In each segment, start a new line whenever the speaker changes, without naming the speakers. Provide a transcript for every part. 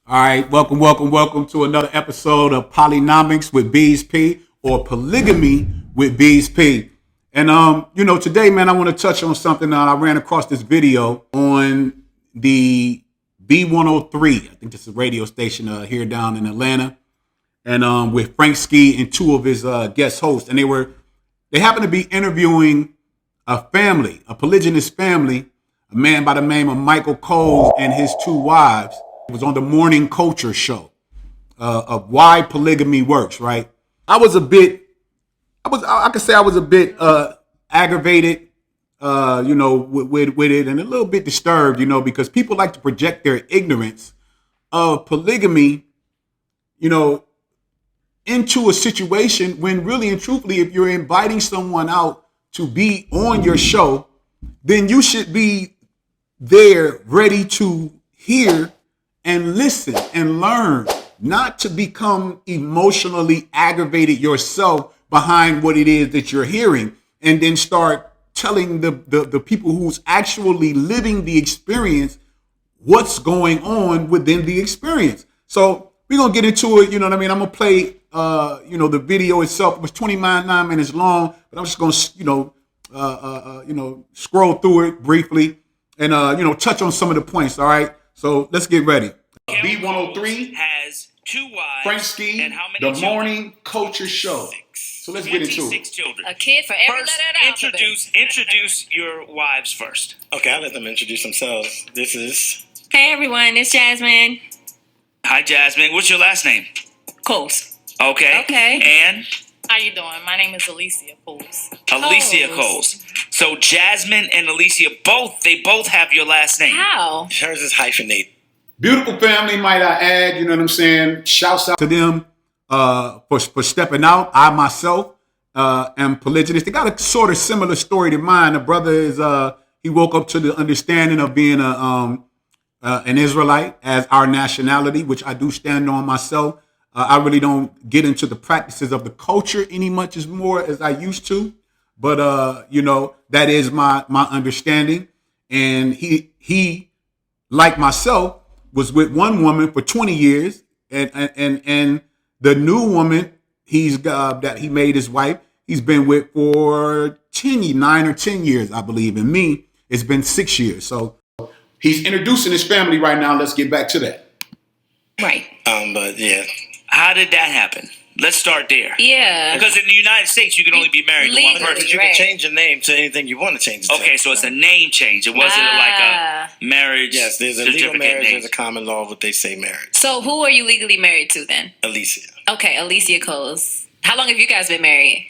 All right, welcome to another episode of Polynomics with Beez P, or Polygamy with Beez P. And today, man, I want to touch on something that I ran across this video on the B103. I think this is a radio station here down in Atlanta, and with Frank Ski and two of his guest hosts, and they happened to be interviewing a family, a polygynous family, a man by the name of Michael Coles and his two wives. It was on the Morning Culture show of why polygamy works, right? I could say I was a bit aggravated, with it, and a little bit disturbed, because people like to project their ignorance of polygamy, into a situation when really and truthfully, if you're inviting someone out to be on your show, then you should be there ready to hear and listen and learn, not to become emotionally aggravated yourself behind what it is that you're hearing, and then start telling the people who's actually living the experience what's going on within the experience. So we're going to get into it, I'm going to play, the video itself. It was 29 minutes long, but I'm just going to, scroll through it briefly and, touch on some of the points, all right? So let's get ready. B103
has two wives,
Frank Ski,
and how many
the
children?
Morning Culture Show. So let's get into it.
Children.
A kid for every
First,
letter of the alphabet.
introduce your wives first.
Okay, I'll let them introduce themselves. This is...
Hey everyone, it's Jasmine.
Hi, Jasmine. What's your last name?
Coles.
Okay.
Okay.
And
How you doing? My name is Alicia Coles.
Alicia Coles. So Jasmine and Alicia both have your last name.
How?
Hers is hyphenate.
Beautiful family, might I add, you know what I'm saying? Shouts out to them for stepping out. I myself am polygynous. They got a sort of similar story to mine. The brother is he woke up to the understanding of being an Israelite as our nationality, which I do stand on myself. I really don't get into the practices of the culture any much as more as I used to, but that is my understanding. And he like myself was with one woman for 20 years, and the new woman that he made his wife, he's been with for 9 or 10 years, I believe. And me, it's been 6 years. So he's introducing his family right now. Let's get back to that.
Right.
But yeah.
How did that happen? Let's start there.
Yeah.
Because in the United States, you can only be married to one
Legally,
person.
You
right.
can change your name to anything you want to change it to.
Okay, so it's a name change. It wasn't like a marriage.
Yes, there's a legal
certificate
marriage,
name.
there's a common law, what they say marriage.
So who are you legally married to then?
Alicia.
Okay, Alicia Coles. How long have you guys been married?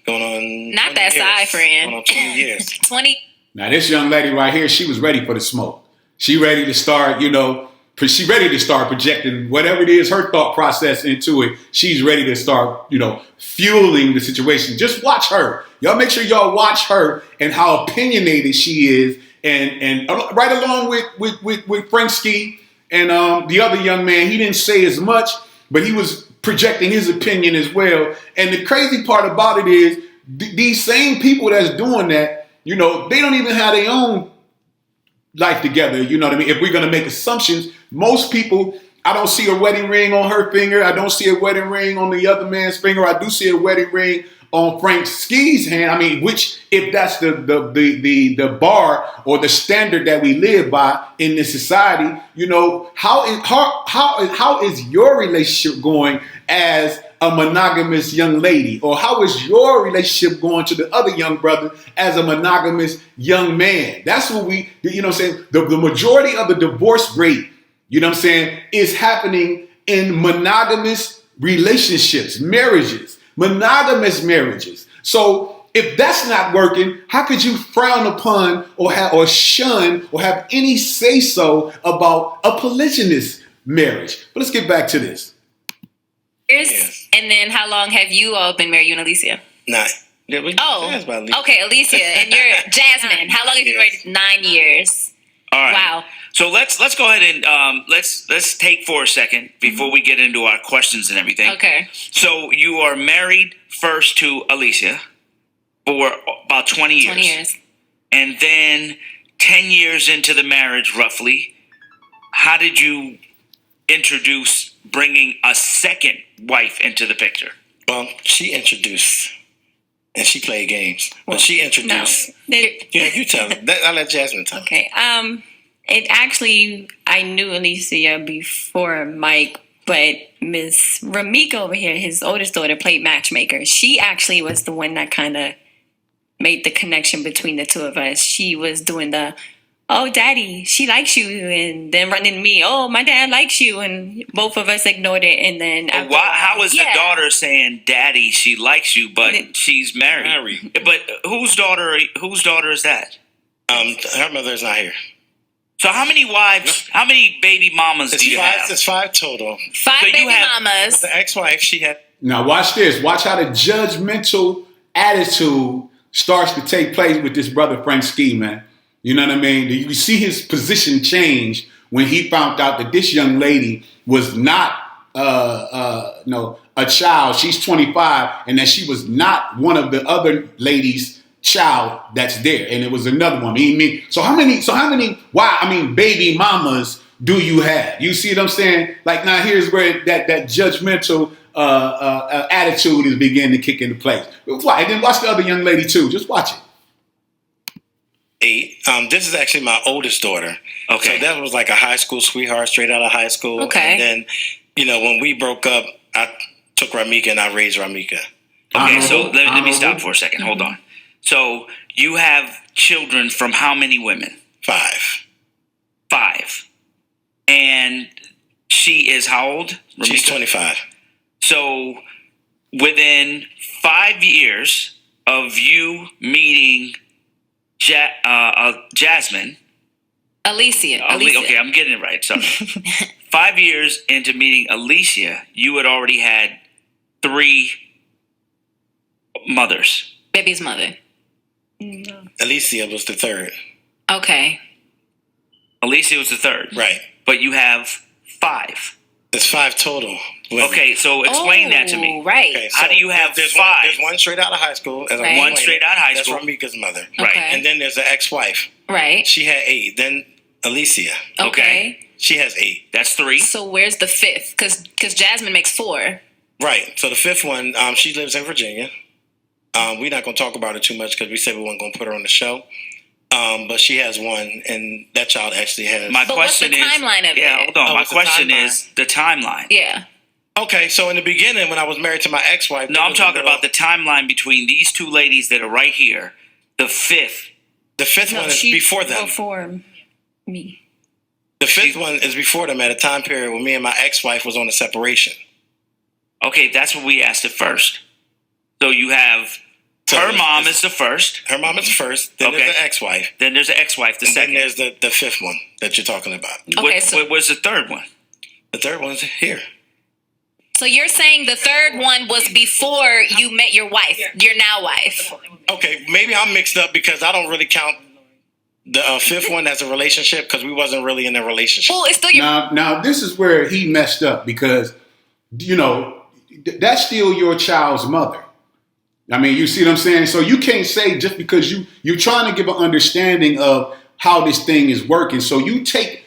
Going on...
Not that side friend.
Going on 20 years.
20?
Now, this young lady right here, she was ready for the smoke. She ready to start, she ready to start projecting whatever it is, her thought process into it. She's ready to start, fueling the situation. Just watch her. Y'all make sure y'all watch her and how opinionated she is. And right along with Frank Ski and the other young man, he didn't say as much, but he was projecting his opinion as well. And the crazy part about it is these same people that's doing that, they don't even have their own life together. You know what I mean? If we're going to make assumptions, most people, I don't see a wedding ring on her finger. I don't see a wedding ring on the other man's finger. I do see a wedding ring on Frank Ski's hand. I mean, which, if that's the bar or the standard that we live by in this society, how is your relationship going as a monogamous young lady? Or how is your relationship going to the other young brother as a monogamous young man? That's what we, the majority of the divorce rate, is happening in monogamous relationships, marriages, monogamous marriages. So if that's not working, how could you frown upon or shun or have any say so about a polygynous marriage? But let's get back to this.
Years. And then how long have you all been married, you and Alicia?
9. Yeah,
Okay, Alicia, and you're Jasmine. How long have you been married? 9 years.
All right.
Wow.
So let's go ahead and let's take for a second before we get into our questions and everything.
Okay.
So you are married first to Alicia for about 20 years.
20 years.
And then 10 years into the marriage, roughly, how did you introduce bringing a second wife into the picture?
Well, she introduced, and she played games, but she introduced. Yeah, you tell her. I'll let Jasmine tell.
Okay. It actually, I knew Alicia before Mike, but Miss Ramika over here, his oldest daughter, played matchmaker. She actually was the one that kind of made the connection between the two of us. She was doing the, oh, daddy, she likes you, and then running to me, oh, my dad likes you, and both of us ignored it, and then after
How is the daughter saying, daddy, she likes you, but she's married? But whose daughter is that?
Her mother's not here.
So how many wives, how many baby mamas do you have?
It's 5 total.
5 baby mamas.
The ex-wife, she had.
Now watch this. Watch how the judgmental attitude starts to take place with this brother Frank Ski, man. You know what I mean? You see his position change when he found out that this young lady was not a child. She's 25, and that she was not one of the other ladies' child that's there, and it was another one. So how many baby mamas do you have? You see what I'm saying? Like, now here's where that judgmental attitude is beginning to kick into place. And then watch the other young lady too. Just watch it.
8. This is actually my oldest daughter.
Okay.
So that was like a high school sweetheart, straight out of high school.
Okay.
And then, when we broke up, I took Ramika and I raised Ramika.
Okay, so let me stop for a second. Hold on. So you have children from how many women?
5.
5. And she is how old?
She's 25.
So within 5 years of you meeting Jasmine.
Alicia.
Okay, I'm getting it right. Sorry. 5 years into meeting Alicia, you had already had 3 mothers.
Baby's mother.
Alicia was the 3rd.
Okay.
Alicia was the 3rd.
Right.
But you have 5.
There's 5 total.
Okay, so explain that to me.
Right.
Okay,
How do you have 5?
There's one straight out of high school.
Right.
One straight out of high school.
That's Ramika's mother.
Right.
Okay.
And then there's an ex-wife.
Right.
She had 8. Then Alicia.
Okay.
She has 8.
That's 3.
So where's the 5th? Because Jasmine makes 4.
Right. So the 5th one, she lives in Virginia. We're not going to talk about it too much because we said we weren't going to put her on the show. But she has 1, and that child actually has.
But what's the timeline of it?
Yeah, hold on. My
what's the
question
timeline?
is the timeline.
Yeah.
Okay, so in the beginning, when I was married to my ex-wife.
No, I'm talking about the timeline between these 2 ladies that are right here. The 5th.
The 5th one is before them.
Before me.
The 5th one is before them at a time period when me and my ex-wife was on a separation.
Okay, that's what we asked at first. So you have her mom is the first.
Her mom is the first. Then there's the ex-wife.
Then there's the ex-wife, the
And
second.
then there's the 5th one that you're talking about.
Okay,
what was the 3rd one?
The 3rd one's here.
So you're saying the 3rd one was before you met your wife, your now wife.
Okay, maybe I'm mixed up because I don't really count the 5th one as a relationship because we wasn't really in a relationship.
Well, it's still your.
Now this is where he messed up because, that's still your child's mother. I mean, you see what I'm saying? So you can't say just because you're trying to give an understanding of how this thing is working. So you take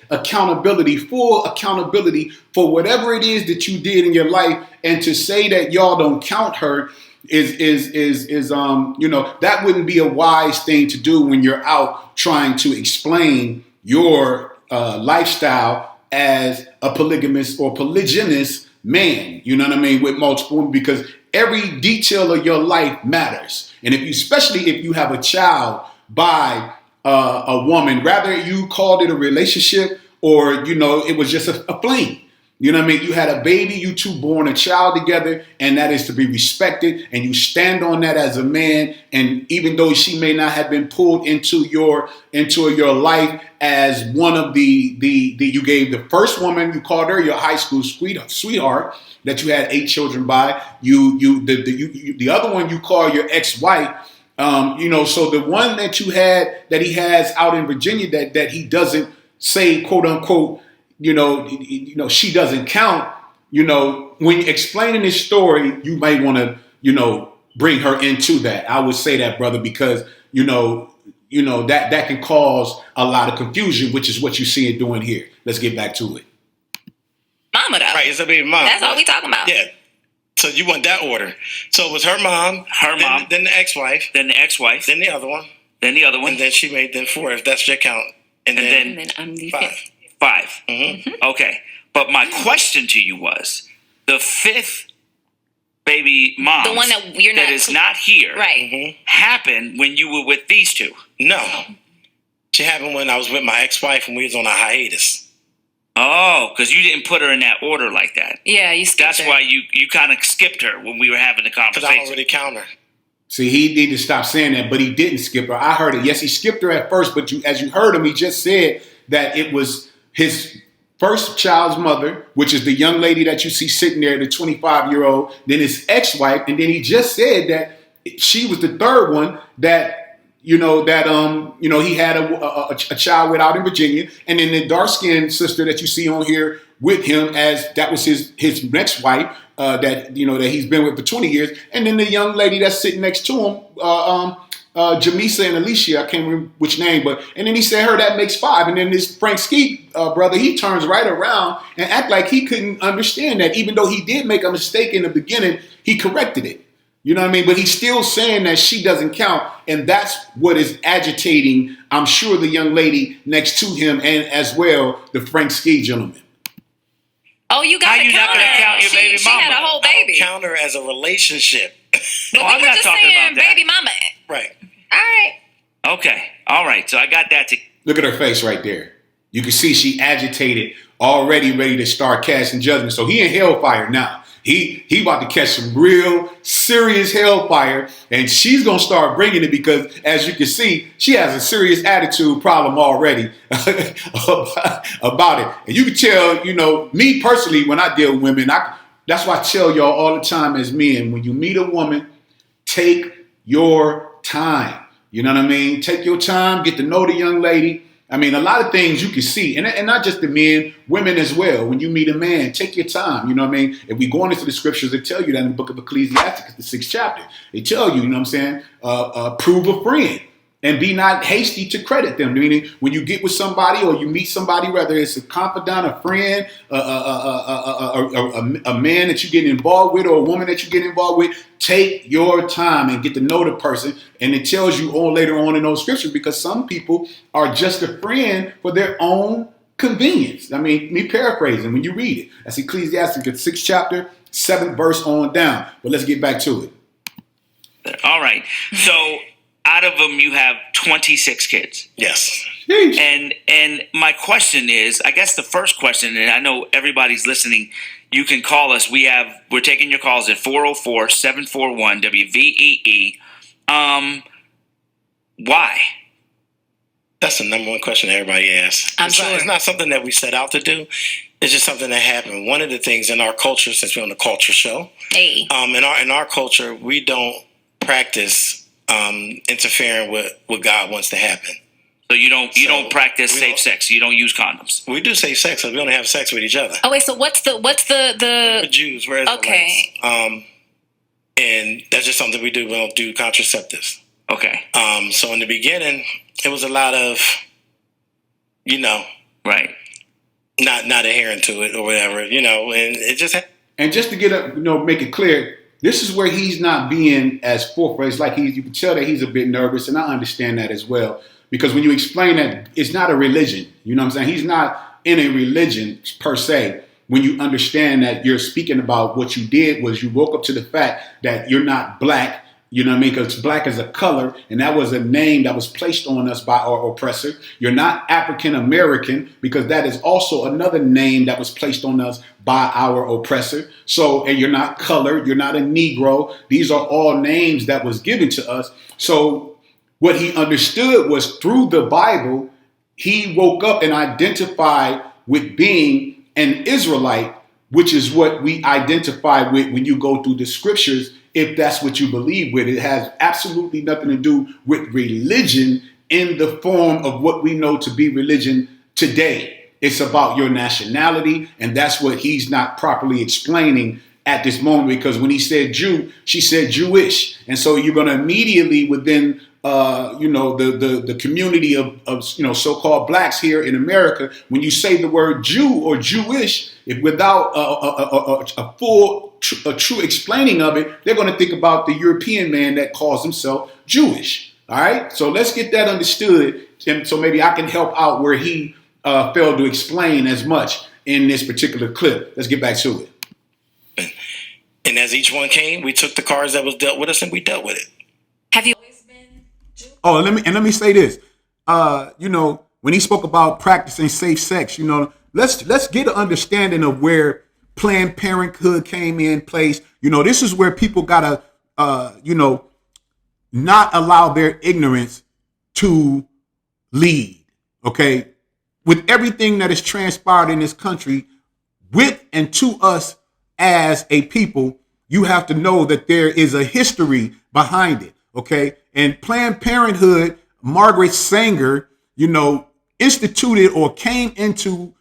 full accountability for whatever it is that you did in your life, and to say that y'all don't count her is that wouldn't be a wise thing to do when you're out trying to explain your lifestyle as a polygamous or polygynous man. You know what I mean? With multiple women, because every detail of your life matters. And especially if you have a child by a woman, rather you called it a relationship or, it was just a fling. You know what I mean? You had a baby, you two born a child together, and that is to be respected. And you stand on that as a man. And even though she may not have been pulled into your life as one of you gave the first woman, you called her your high school sweetheart that you had 8 children by. The other one you call your ex-wife. So the one that you had that he has out in Virginia that he doesn't say, quote unquote, she doesn't count. When explaining this story, you might want to, bring her into that. I would say that, brother, because that can cause a lot of confusion, which is what you see it doing here. Let's get back to it.
My mama though.
Right, it's a baby mama.
That's all we talking about.
Yeah. So you want that order. So it was her mom, then the ex-wife,
then the ex-wife,
then the other one,
and
then she made then 4, if that's your count. And then
I'm the
5.
5th.
5.
Mm-hmm.
Okay. But my question to you was, the 5th baby mom,
The one that you're not
that is not here,
right.
happened when you were with these two.
No. She happened when I was with my ex-wife and we was on a hiatus.
Oh, because you didn't put her in that order like that.
Yeah, you skipped
That's
her.
why you kind of skipped her when we were having the
Because I
conversation.
already count her.
See, he needed to stop saying that, but he didn't skip her. I heard it. Yes, he skipped her at first, but as you heard him, he just said that it was his first child's mother, which is the young lady that you see sitting there, the 25-year-old, then his ex-wife, and then he just said that she was the third one that he had a child with out in Virginia, and then the dark-skinned sister that you see on here with him, as that was his next wife that he's been with for 20 years, and then the young lady that's sitting next to him, Jamisa and Alicia, I can't remember which name, and then he said her, that makes 5, and then this Frank Ski brother, he turns right around and act like he couldn't understand that, even though he did make a mistake in the beginning, he corrected it. You know what I mean? But he's still saying that she doesn't count, and that's what is agitating, I'm sure, the young lady next to him, and as well, the Frank Ski gentleman.
Oh, you got
How
to
you not
count
gonna
her.
count your baby
She had
mama?
a whole
I don't
baby.
count her as a relationship.
But
No,
we
I'm
were
not
just
talking
saying
about that.
baby mama.
Right.
All right.
Okay. All right. So I got that.
Look at her face right there. You can see she agitated, already ready to start casting judgment. So he in hellfire now. He about to catch some real serious hellfire, and she's going to start bringing it because, as you can see, she has a serious attitude problem already about it. And you can tell, me personally, when I deal with women, that's why I tell y'all all the time as men, when you meet a woman, take your time. You know what I mean? Take your time, get to know the young lady. I mean, a lot of things you can see, and not just the men, women as well. When you meet a man, take your time. You know what I mean? If we go into the scriptures, they tell you that in the book of Ecclesiastes, the 6th chapter. They tell you, what I'm saying? Prove a friend and be not hasty to credit them. Meaning, when you get with somebody or you meet somebody, whether it's a confidant, a friend, a man that you get involved with or a woman that you get involved with, take your time and get to know the person. And it tells you all later on in those scriptures, because some people are just a friend for their own convenience. I mean, me paraphrasing when you read it. That's Ecclesiastes, the 6th chapter, 7th verse on down. But let's get back to it.
All right. So out of them, you have 26 kids.
Yes.
Sheesh.
And my question is, I guess the first question, and I know everybody's listening, you can call us. We're taking your calls at 404-741-WVEE. Why?
That's the number one question everybody asks.
I'm sure.
It's not something that we set out to do. It's just something that happened. One of the things in our culture, since we're on the culture show,
Hey.
in our culture, we don't practice interfering with what God wants to happen.
So you don't practice
we
safe
don't-
sex. You don't use condoms.
We do safe sex, but we don't have sex with each other.
Oh wait, so what's the
We're Jews, we're Israelites.
Okay.
And that's just something we do. We don't do contraceptives.
Okay.
So in the beginning, it was a lot of,
Right.
not adhering to it or whatever, and it just.
And just to make it clear, this is where he's not being as forthright. It's like you can tell that he's a bit nervous, and I understand that as well. Because when you explain that it's not a religion, you know what I'm saying? He's not in a religion per se. When you understand that you're speaking about what you did was you woke up to the fact that you're not black, you know what I mean? Because black is a color, and that was a name that was placed on us by our oppressor. You're not African American, because that is also another name that was placed on us by our oppressor. So, and you're not colored, you're not a Negro. These are all names that was given to us. So what he understood was through the Bible, he woke up and identified with being an Israelite, which is what we identify with when you go through the scriptures. If that's what you believe with, it has absolutely nothing to do with religion in the form of what we know to be religion today. It's about your nationality, and that's what he's not properly explaining at this moment, because when he said Jew, she said Jewish. And so you're going to immediately within the community of so-called blacks here in America, when you say the word Jew or Jewish, if without a full, true explaining of it, they're going to think about the European man that calls himself Jewish. All right, so let's get that understood, and so maybe I can help out where he failed to explain as much in this particular clip. Let's get back to it.
And as each one came, we took the cards that was dealt with us and we dealt with it.
Have you always been Jewish?
Oh, let me say this. When he spoke about practicing safe sex, let's get an understanding of where Planned Parenthood came in place. This is where people gotta not allow their ignorance to lead. Okay, with everything that has transpired in this country, with and to us as a people, you have to know that there is a history behind it. Okay, and Planned Parenthood, Margaret Sanger, instituted or came into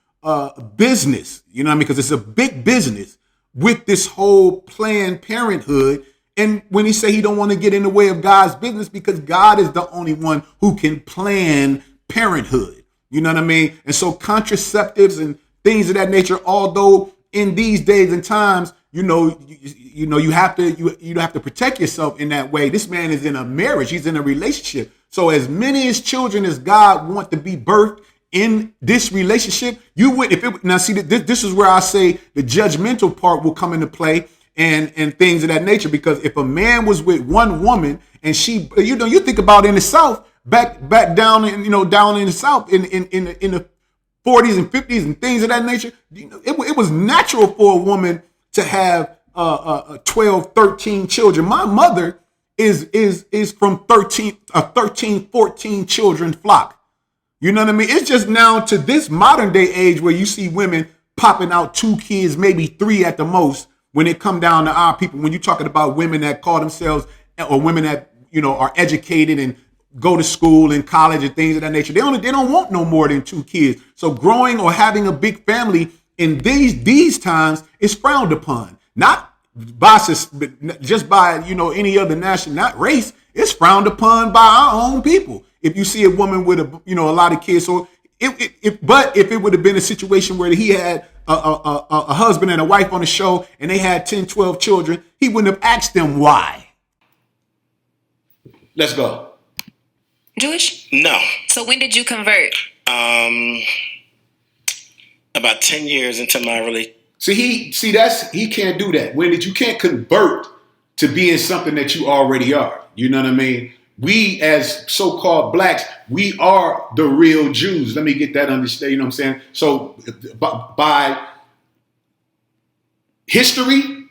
business, because it's a big business with this whole Planned Parenthood. And when he say he don't want to get in the way of God's business, because God is the only one who can plan parenthood. You know what I mean? And so contraceptives and things of that nature, although in these days and times, you have to protect yourself in that way. This man is in a marriage. He's in a relationship. So as many as children as God want to be birthed in this relationship, you would, this is where I say the judgmental part will come into play and things of that nature. Because if a man was with one woman and she, you think about in the South, back down in, down in the South in the 40s and 50s and things of that nature, it was natural for a woman to have 12, 13 children. My mother is from 13, 14 children flock. You know what I mean? It's just now to this modern day age where you see women popping out 2 kids, maybe 3 at the most, when it come down to our people. When you're talking about women that call themselves, or women that, are educated and go to school and college and things of that nature, they don't want no more than 2 kids. So growing or having a big family in these times is frowned upon. Not by just by any other nation, not race. It's frowned upon by our own people. If you see a woman with a lot of kids, so but if it would have been a situation where he had a husband and a wife on the show and they had 10, 12 children, he wouldn't have asked them why. Let's go.
Jewish?
No.
So when did you convert?
About 10 years into my relationship.
He can't do that. You can't convert to being something that you already are. You know what I mean? We as so-called blacks, we are the real Jews. Let me get that understood. You know what I'm saying? So by history,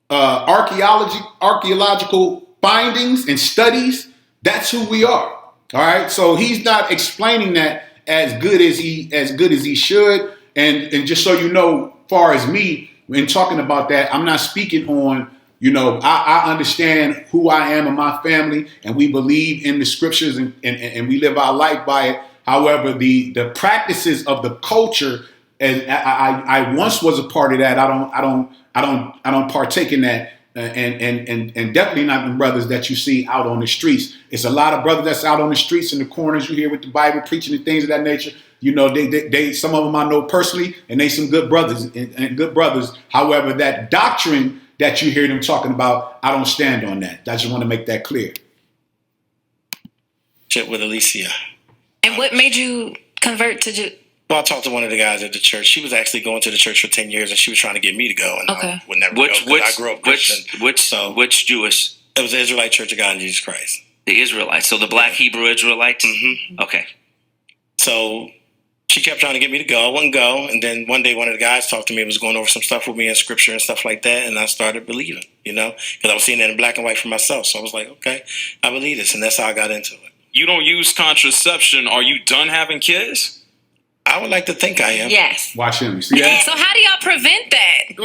archaeological findings and studies, that's who we are. All right. So he's not explaining that as good as he should. And just so you know, far as me, in talking about that, I'm not speaking on, I understand who I am and my family, and we believe in the scriptures and we live our life by it. However, the practices of the culture, and I once was a part of that. I don't partake in that, and definitely not the brothers that you see out on the streets. It's a lot of brothers that's out on the streets in the corners you hear with the Bible preaching and things of that nature. They some of them I know personally, and they some good brothers and good brothers. However, that doctrine that you hear them talking about, I don't stand on that. I just want to make that clear.
Chat with Alicia.
And what made you convert to Jew?
Well, I talked to one of the guys at the church. She was actually going to the church for 10 years, and she was trying to get me to go. And
okay.
I would never go because I grew up Christian.
Which Jewish?
It was the Israelite Church of God in Jesus Christ.
The Israelites. So the black Hebrew Israelites?
Mm-hmm.
Okay.
So she kept trying to get me to go. I wouldn't go. And then one day one of the guys talked to me and was going over some stuff with me in scripture and stuff like that. And I started believing, because I was seeing that in black and white for myself. So I was like, okay, I believe this. And that's how I got into it.
You don't use contraception. Are you done having kids?
I would like to think I am.
Yes.
Watch him. You see that?
So how do y'all prevent that?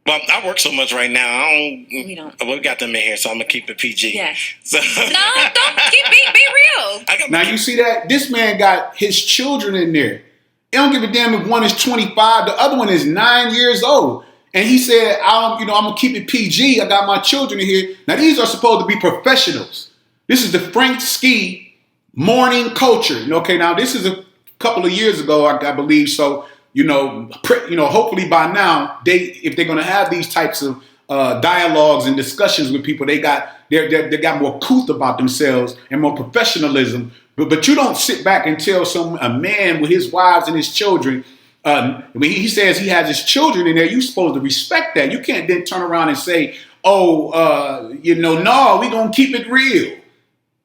Well, I work so much right now.
We don't.
We got them in here, so I'm gonna keep it PG.
Yes.
So,
No, don't be real.
Now you see that this man got his children in there. He don't give a damn if one is 25, the other one is 9 years old, and he said, I'm gonna keep it PG. I got my children in here. Now these are supposed to be professionals. This is the Frank Ski morning culture. Okay, now this is a couple of years ago, I believe. So, hopefully by now, if they're going to have these types of dialogues and discussions with people, they got more couth about themselves and more professionalism. But you don't sit back and tell a man with his wives and his children. When he says he has his children in there, you're supposed to respect that. You can't then turn around and say, no, we're going to keep it real.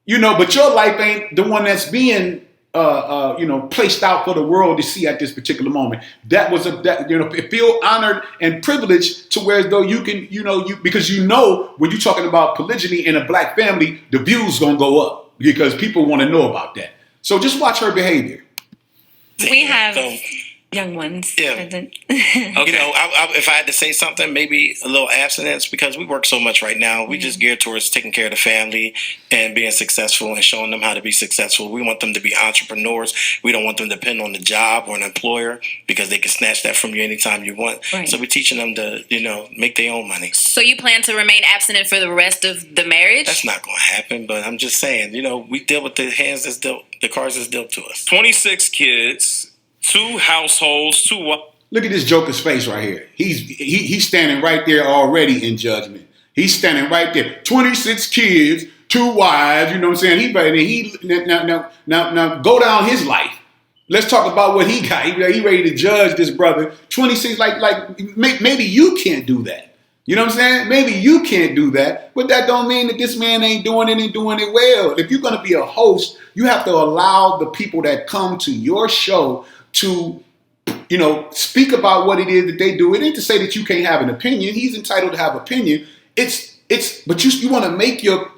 But your life ain't the one that's being, placed out for the world to see at this particular moment. That was feel honored and privileged to where as though you can, because when you're talking about polygyny in a black family, the views gonna go up because people want to know about that. So just watch her behavior.
We have young ones.
Yeah.
Present.
If I had to say something, maybe a little abstinence, because we work so much right now. We just geared towards taking care of the family and being successful and showing them how to be successful. We want them to be entrepreneurs. We don't want them to depend on the job or an employer because they can snatch that from you anytime you want.
Right.
So we're teaching them to, make their own money.
So you plan to remain abstinent for the rest of the marriage?
That's not going to happen, but I'm just saying, we deal with the hands that's dealt, the cards that's dealt to us.
26 kids, 2 households, 2 wives.
Look at this joker's face right here. He's standing right there already in judgment. He's standing right there. 26 kids, 2 wives. You know what I'm saying? Now go down his life. Let's talk about what he got. He ready to judge this brother. 26, maybe you can't do that. You know what I'm saying? Maybe you can't do that, but that don't mean that this man ain't doing it and doing it well. If you're going to be a host, you have to allow the people that come to your show to, speak about what it is that they do. It ain't to say that you can't have an opinion. He's entitled to have opinion. But you want to make your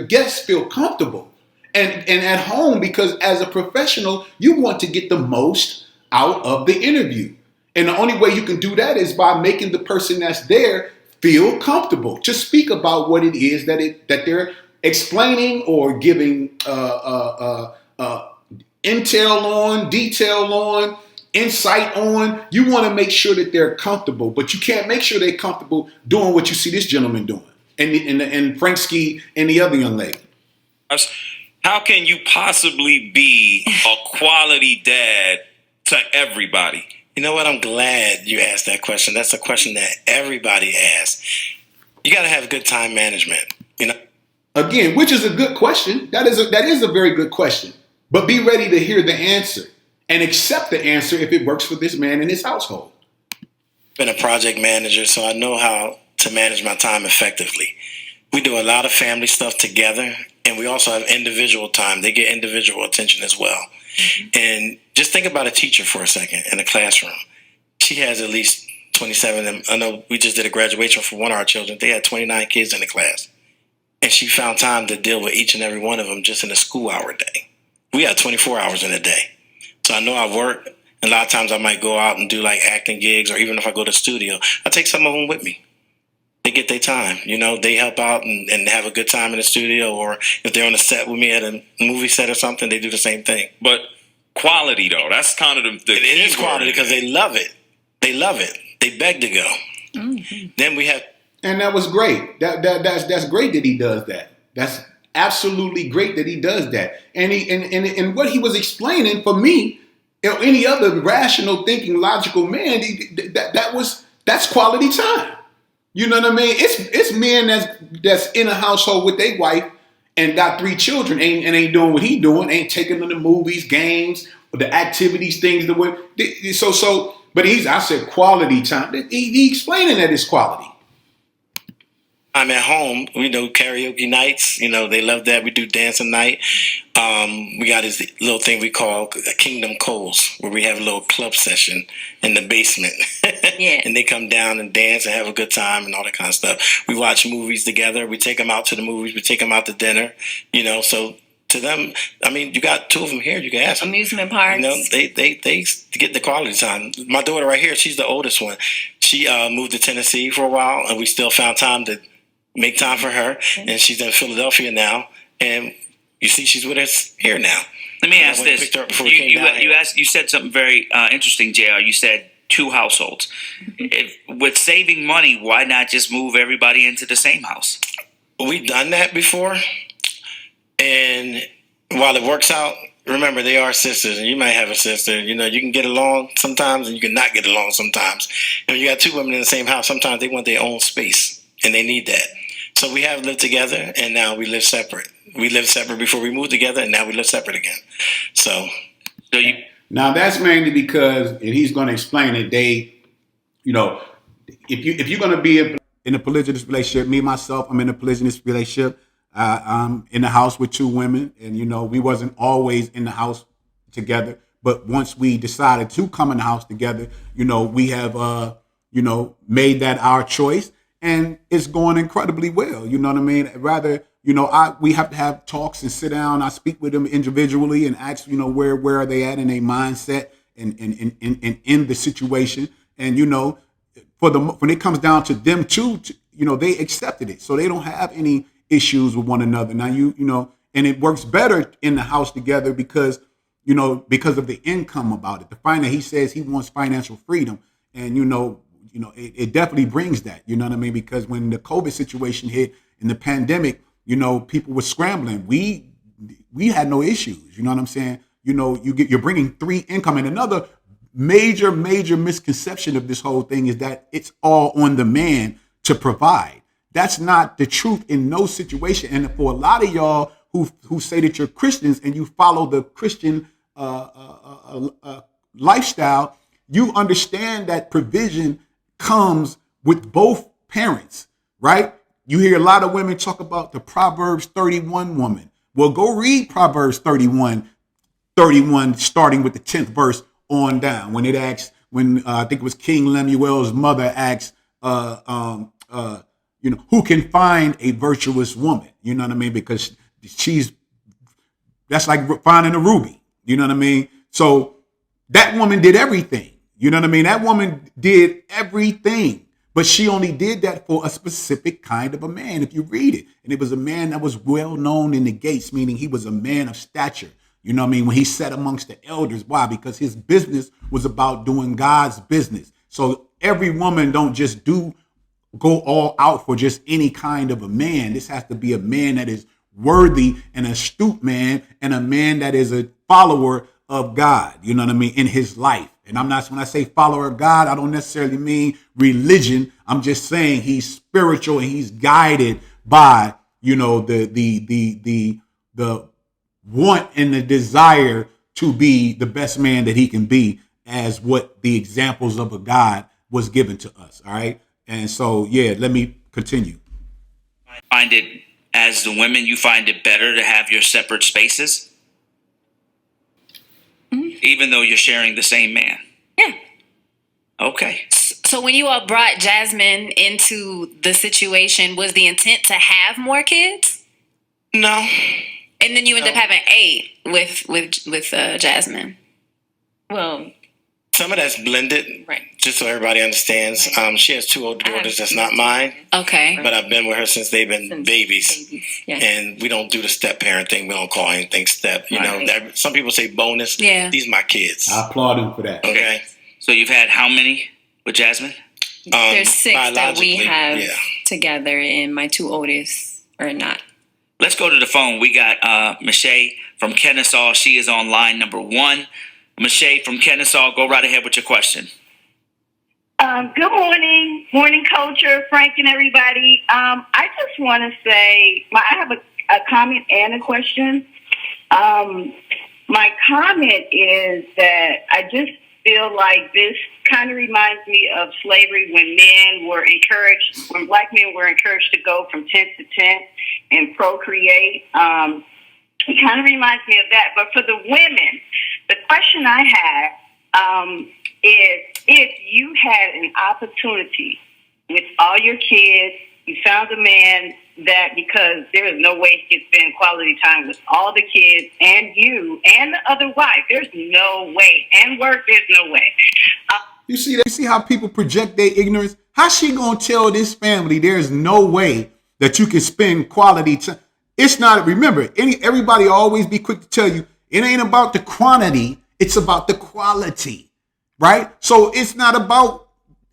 guests feel comfortable and at home, because as a professional, you want to get the most out of the interview. And the only way you can do that is by making the person that's there feel comfortable to speak about what it is that they're explaining or giving intel on, detail on, insight on. You want to make sure that they're comfortable, but you can't make sure they're comfortable doing what you see this gentleman doing, and Frank Ski and the other young lady.
How can you possibly be a quality dad to everybody?
You know what? I'm glad you asked that question. That's a question that everybody asks. You got to have good time management.
Again, which is a good question. That is a very good question. But be ready to hear the answer and accept the answer if it works for this man and his household.
I've been a project manager, so I know how to manage my time effectively. We do a lot of family stuff together, and we also have individual time. They get individual attention as well. Mm-hmm. And just think about a teacher for a second in a classroom. She has at least 27. I know we just did a graduation for one of our children. They had 29 kids in the class. And she found time to deal with each and every one of them just in a school hour day. We have 24 hours in a day. So I know I work, and a lot of times I might go out and do like acting gigs, or even if I go to the studio, I take some of them with me. They get their time. They help out and have a good time in the studio, or if they're on a set with me at a movie set or something, they do the same thing.
But quality, though, that's kind of the
it is quality because they love it. They love it. They beg to go. Mm-hmm. Then we have...
And that was great. That's great that he does that. That's absolutely great that he does that. And what he was explaining, for me, any other rational thinking, logical man, that's quality time. You know what I mean? It's men that's in a household with their wife and got 3 children and ain't doing what he doing, ain't taking them to movies, games, the activities, things the way. But I said quality time. He explaining that it's quality.
I'm at home. We do karaoke nights. They love that. We do dancing night. We got this little thing we call Kingdom Coles, where we have a little club session in the basement. Yeah. And they come down and dance and have a good time and all that kind of stuff. We watch movies together. We take them out to the movies. We take them out to dinner. So to them, you got 2 of them here. You can ask them.
Amusement parks.
They get the quality time. My daughter right here, she's the oldest one. She moved to Tennessee for a while, and we still found time to make time for her, and she's in Philadelphia now, and you see she's with us here now.
Let me ask this: you said something very interesting, JR. You said 2 households. With saving money, why not just move everybody into the same house?
We've done that before, And while it works out, remember, they are sisters, and you might have a sister. You know, you can get along sometimes, and you can not get along sometimes. And when you got two women in the same house, sometimes they want their own space, and they need that. So we have lived together, and now we live separate. We lived separate before we moved together, and now we live separate again. So you.
Now that's mainly because, and he's going to explain it. They, you know, if you're going to be in a polygynous relationship, me myself, I'm in a polygynous relationship. I'm in the house with two women, and you know, we wasn't always in the house together. But once we decided to come in the house together, you know, we have, you know, made that our choice, and it's going incredibly well. You know what I mean? Rather, you know, we have to have talks and sit down. I speak with them individually and ask, you know, where are they at in their mindset and in the situation, and you know, when it comes down to them too, you know, they accepted it, so they don't have any issues with one another. Now you know, and it works better in the house together because, you know, because of the income about it. He says he wants financial freedom, and you know, it definitely brings that. You know what I mean? Because when the COVID situation hit and the pandemic, you know, people were scrambling. We had no issues. You know what I'm saying? You know, you're bringing three income, and another major misconception of this whole thing is that it's all on the man to provide. That's not the truth in no situation. And for a lot of y'all who say that you're Christians and you follow the Christian lifestyle, you understand that provision comes with both parents, right? You hear a lot of women talk about the Proverbs 31 woman. Well, go read Proverbs 31, starting with the 10th verse on down. When I think it was King Lemuel's mother asked, you know, who can find a virtuous woman? You know what I mean? Because that's like finding a ruby. You know what I mean? So that woman did everything. You know what I mean? That woman did everything, but she only did that for a specific kind of a man. If you read it, and it was a man that was well known in the gates, meaning he was a man of stature. You know what I mean? When he sat amongst the elders, why? Because his business was about doing God's business. So every woman don't just go all out for just any kind of a man. This has to be a man that is worthy, an astute man, and a man that is a follower of God. You know what I mean? In his life. And when I say follower of God, I don't necessarily mean religion. I'm just saying he's spiritual and he's guided by, you know, the want and the desire to be the best man that he can be, as what the examples of a God was given to us. All right. And so, yeah, let me continue.
Find it, as the women, you find it better to have your separate spaces? Mm-hmm. Even though you're sharing the same man?
Yeah.
Okay.
So when you all brought Jasmine into the situation, was the intent to have more kids?
No.
And then you end up having 8 with Jasmine.
Well,
some of that's blended,
right?
Just so everybody understands.
Right.
She has 2 older daughters that's not mine.
Okay.
But I've been with her since they've been babies.
Yeah.
And we don't do the step parent thing. We don't call anything step. You
Right.
know, some people say bonus.
Yeah.
These are my kids.
I applaud him for that.
Okay.
So you've had how many with Jasmine?
There's 6 that we
biologically,
have
yeah.
together, and my 2 oldest are not.
Let's go to the phone. We got Michelle from Kennesaw. She is on line number 1. Michelle from Kennesaw, go right ahead with your question.
Good morning, culture, Frank, and everybody. I just want to say, I have a comment and a question. My comment is that I just feel like this kind of reminds me of slavery when black men were encouraged to go from tent to tent and procreate. It kind of reminds me of that. But for the women, the question I have is, if you had an opportunity with all your kids, you found a man that, because there is no way he can spend quality time with all the kids and you and the other wife. There's no way. And work, there's no way.
You see how people project their ignorance? How's she gonna tell this family there's no way that you can spend quality time? It's not, remember, everybody always be quick to tell you, it ain't about the quantity, it's about the quality, right? So it's not about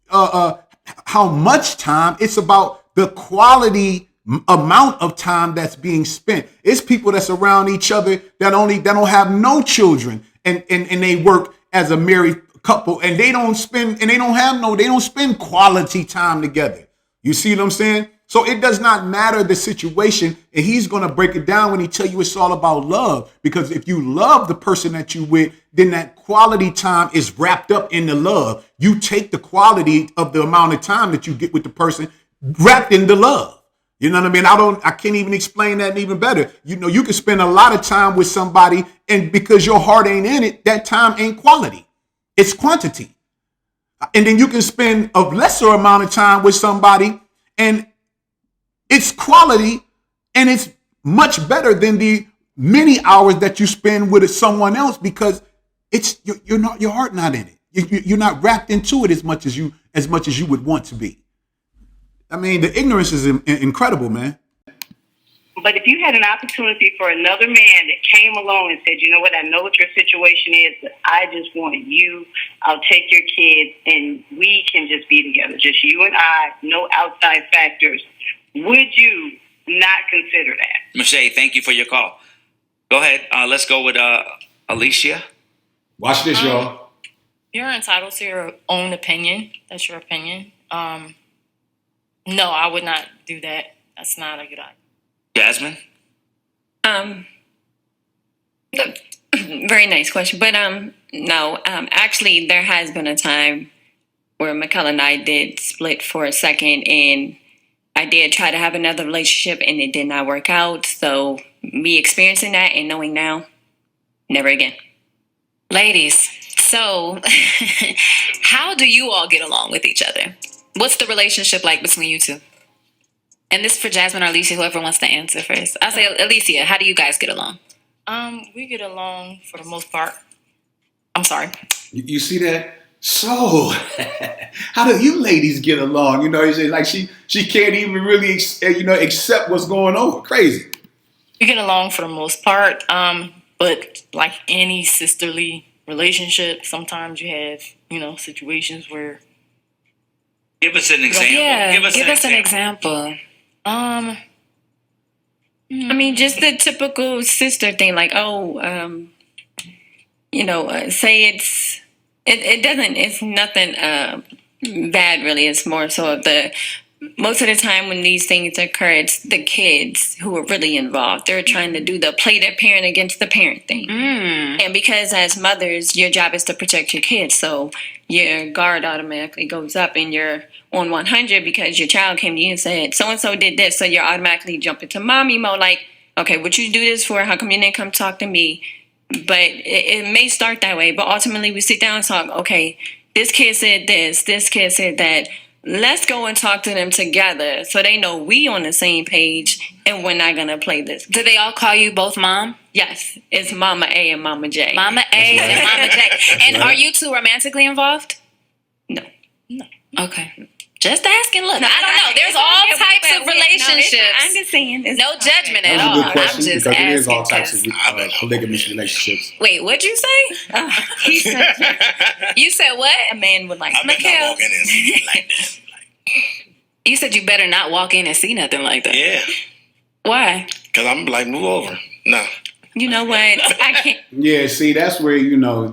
how much time, it's about the quality amount of time that's being spent. It's people that's around each other that don't have no children, and they work as a married couple, and they don't spend quality time together. You see what I'm saying? So it does not matter the situation, and he's going to break it down when he tell you it's all about love. Because if you love the person that you with, then that quality time is wrapped up in the love. You take the quality of the amount of time that you get with the person wrapped in the love. You know what I mean? I can't even explain that even better. You know, you can spend a lot of time with somebody, and because your heart ain't in it, that time ain't quality. It's quantity. And then you can spend a lesser amount of time with somebody, and it's quality, and it's much better than the many hours that you spend with someone else, because it's your heart not in it. You're not wrapped into it as much as you would want to be. I mean, the ignorance is incredible, man.
But if you had an opportunity for another man that came along and said, you know what, I know what your situation is, but I just want you, I'll take your kids, and we can just be together, just you and I, no outside factors, would you not consider that?
Michelle, thank you for your call. Go ahead. Let's go with Alicia.
Watch this, y'all.
You're entitled to your own opinion. That's your opinion. No, I would not do that. That's not a good idea.
Jasmine?
Very nice question. But no, actually, there has been a time where Michaela and I did split for a second, and I did try to have another relationship, and it did not work out. So me experiencing that and knowing now, never again.
Ladies, so how do you all get along with each other? What's the relationship like between you two? And this is for Jasmine or Alicia, whoever wants to answer first. I'll say, Alicia, how do you guys get along?
We get along for the most part. I'm sorry.
You see that? So, how do you ladies get along? You know, it's like she can't even really, accept what's going on. Crazy.
We get along for the most part. But like any sisterly relationship, sometimes you have, situations where.
Give us an example.
Yeah, give us an example.
I mean, just the typical sister thing, like, say it's nothing bad really. It's more so most of the time when these things occur, it's the kids who are really involved. They're trying to play their parent against the parent thing. And because as mothers, your job is to protect your kids. So your guard automatically goes up and you're on 100 because your child came to you and said, so-and-so did this. So you're automatically jumping to mommy mode, like, okay, what you do this for? How come you didn't come talk to me? But it may start that way. But ultimately we sit down and talk, okay, this kid said this kid said that. Let's go and talk to them together so they know we on the same page and we're not going to play this.
Do they all call you both mom?
Yes. It's Mama A and Mama J.
Mama A and Mama J. And are you two romantically involved?
No.
Okay. Just asking. Look, I don't know. There's all types of relationships.
I'm just saying.
No judgment at
That's
all.
a good question,
I'm just
because
asking.
it is all types of polygamous relationships.
Wait, what'd you say?
He said,
You said what?
a man would like
I better
Mikhail.
not walk in and see it like that.
You said you better not walk in and see nothing like that.
Yeah,
Why?
because I'm like, move over. No.
You know what? I can't.
Yeah, see, that's where now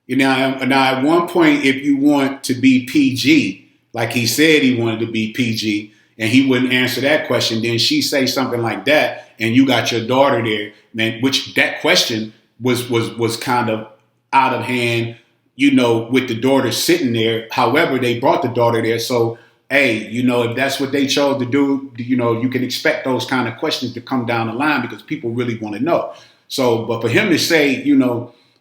at one point, if you want to be PG, like he said he wanted to be PG, and he wouldn't answer that question, then she say something like that, and you got your daughter there, man, which that question was kind of out of hand, with the daughter sitting there. However, they brought the daughter there, so hey, if that's what they chose to do, you can expect those kind of questions to come down the line because people really want to know. So, but for him to say,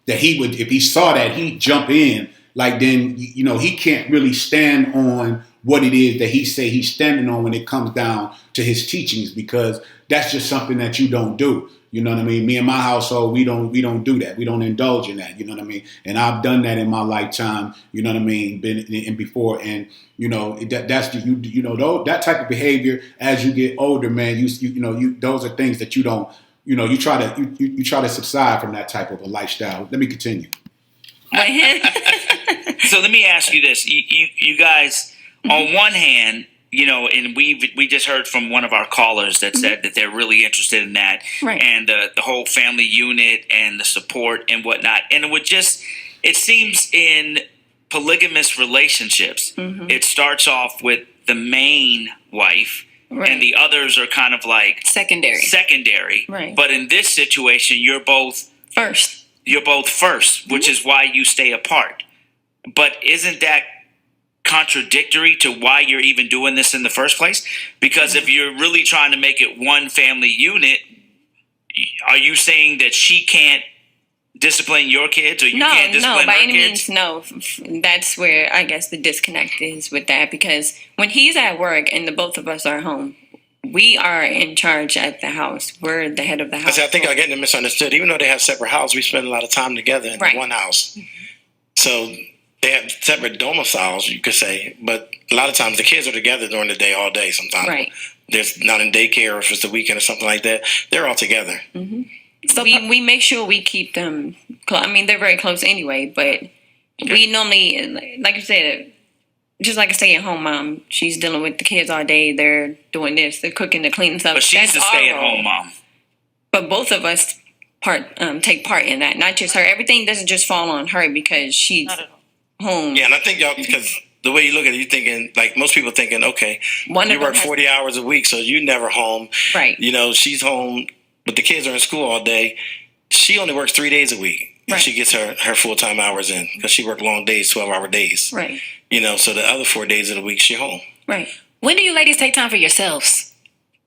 that he would, if he saw that, he'd jump in, like then, he can't really stand on what it is that he say he's standing on when it comes down to his teachings, because that's just something that you don't do. You know what I mean? Me and my household, we don't do that. We don't indulge in that. You know what I mean? And I've done that in my lifetime. You know what I mean? Been in before, and that's that type of behavior as you get older, man. You those are things that you don't. You try to subside from that type of a lifestyle. Let me continue.
So let me ask you this: you guys, on one hand, and we just heard from one of our callers that said that they're really interested in that,
Right.
and the whole family unit and the support and whatnot. And it seems in polygamous relationships, it starts off with the main wife,
Right.
and the others are kind of like
Secondary.
Right.
But in this situation, you're both
First.
first, which is why you stay apart. But isn't that contradictory to why you're even doing this in the first place? Because if you're really trying to make it one family unit, are you saying that she can't discipline your kids, or you can't discipline
by
her
any
kids?
means, no. That's where I guess the disconnect is with that, because when he's at work and the both of us are home, we are in charge at the house. We're the head of the house.
I think I'm getting misunderstood. Even though they have separate houses, we spend a lot of time together in
Right.
one house. So they have separate domiciles, you could say, but a lot of times the kids are together during the day, all day. Sometimes
Right.
there's not in daycare, or if it's the weekend or something like that, they're all together.
So we make sure we keep them close. I mean, they're very close anyway, but we normally, like you said, just like a stay-at-home mom, she's dealing with the kids all day. They're doing this, they're cooking, they're cleaning stuff.
But she's the
That's our role.
stay-at-home mom.
But both of us take part in that, not just her. Everything doesn't just fall on her because she's
Not at all.
home.
Yeah, and I think y'all, because the way you look at it, you're thinking, like most people thinking, okay,
One
you
of them
work
has-
40 hours a week, so you never home.
Right.
She's home, but the kids are in school all day. She only works 3 days a week. And
Right.
she gets her full-time hours in because she works long days, 12-hour days.
Right.
So the other 4 days of the week, she home.
Right.
When do you ladies take time for yourselves?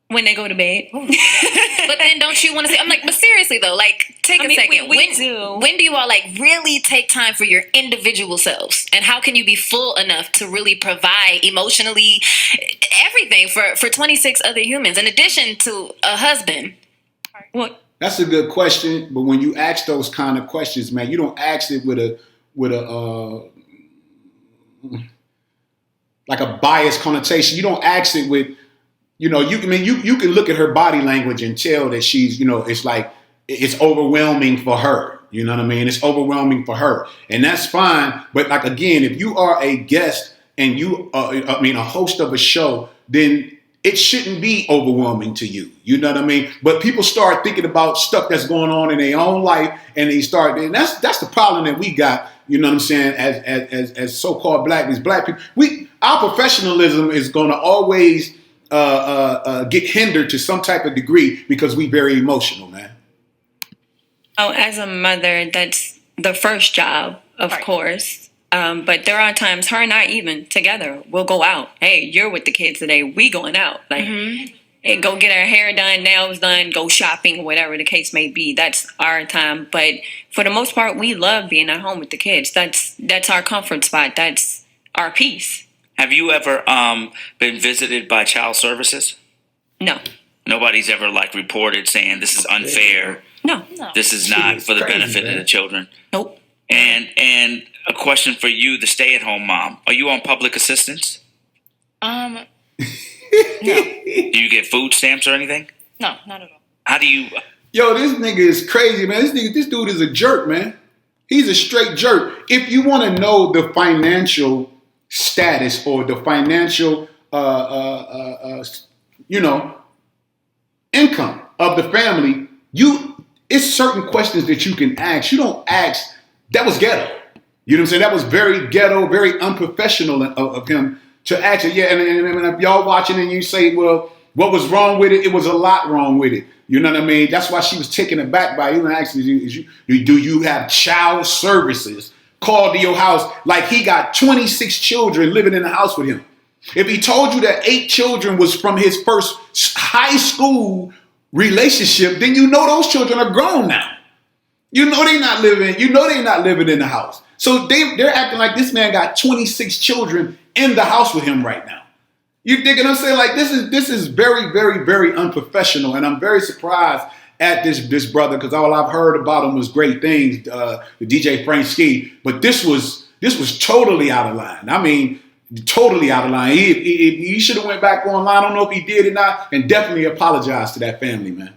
When they go to bed.
But then don't you want to say, I'm like, but seriously though, like, take a second.
we do.
When do you all like really take time for your individual selves? And how can you be full enough to really provide emotionally everything for 26 other humans in addition to a husband?
Well,
That's a good question, but when you ask those kind of questions, man, you don't ask it with a like a biased connotation. You don't ask it with, you can look at her body language and tell that she's, it's like it's overwhelming for her. You know what I mean? It's overwhelming for her, and that's fine. But like again, if you are a guest and you, a host of a show, then it shouldn't be overwhelming to you. You know what I mean? But people start thinking about stuff that's going on in their own life, and and that's the problem that we got. You know what I'm saying? As so-called black people, our professionalism is going to always get hindered to some type of degree because we very emotional, man.
Oh, as a mother, that's the first job, of course. But there are times her and I even together, we'll go out. Hey, you're with the kids today. We going out. Like, and go get our hair done, nails done, go shopping, whatever the case may be. That's our time. But for the most part, we love being at home with the kids. That's our comfort spot. That's our peace.
Have you ever been visited by child services?
No.
Nobody's ever reported saying this is unfair.
No.
This is not for the
crazy,
benefit
man.
of the children.
Nope.
And a question for you, the stay-at-home mom. Are you on public assistance?
No,
Do you get food stamps or anything?
not at all.
How do you?
Yo, this nigga is crazy, man. This dude is a jerk, man. He's a straight jerk. If you want to know the financial status or the financial, income of the family, it's certain questions that you can ask. You don't ask. That was ghetto. You know what I'm saying? That was very ghetto, very unprofessional of him to ask it. Yeah, and if y'all watching and you say, well, what was wrong with it? It was a lot wrong with it. You know what I mean? That's why she was taken aback by you and asking, do you have child services called to your house? Like he got 26 children living in the house with him. If he told you that 8 children was from his first high school relationship, then you know those children are grown now. You know they're not living in the house. So they're acting like this man got 26 children in the house with him right now. You dig what I'm saying? Like this is very, very, very unprofessional, and I'm very surprised at this brother because all I've heard about him was great things. The DJ Frank Ski, but this was totally out of line. I mean, totally out of line. He should have went back online. I don't know if he did or not, and definitely apologize to that family, man.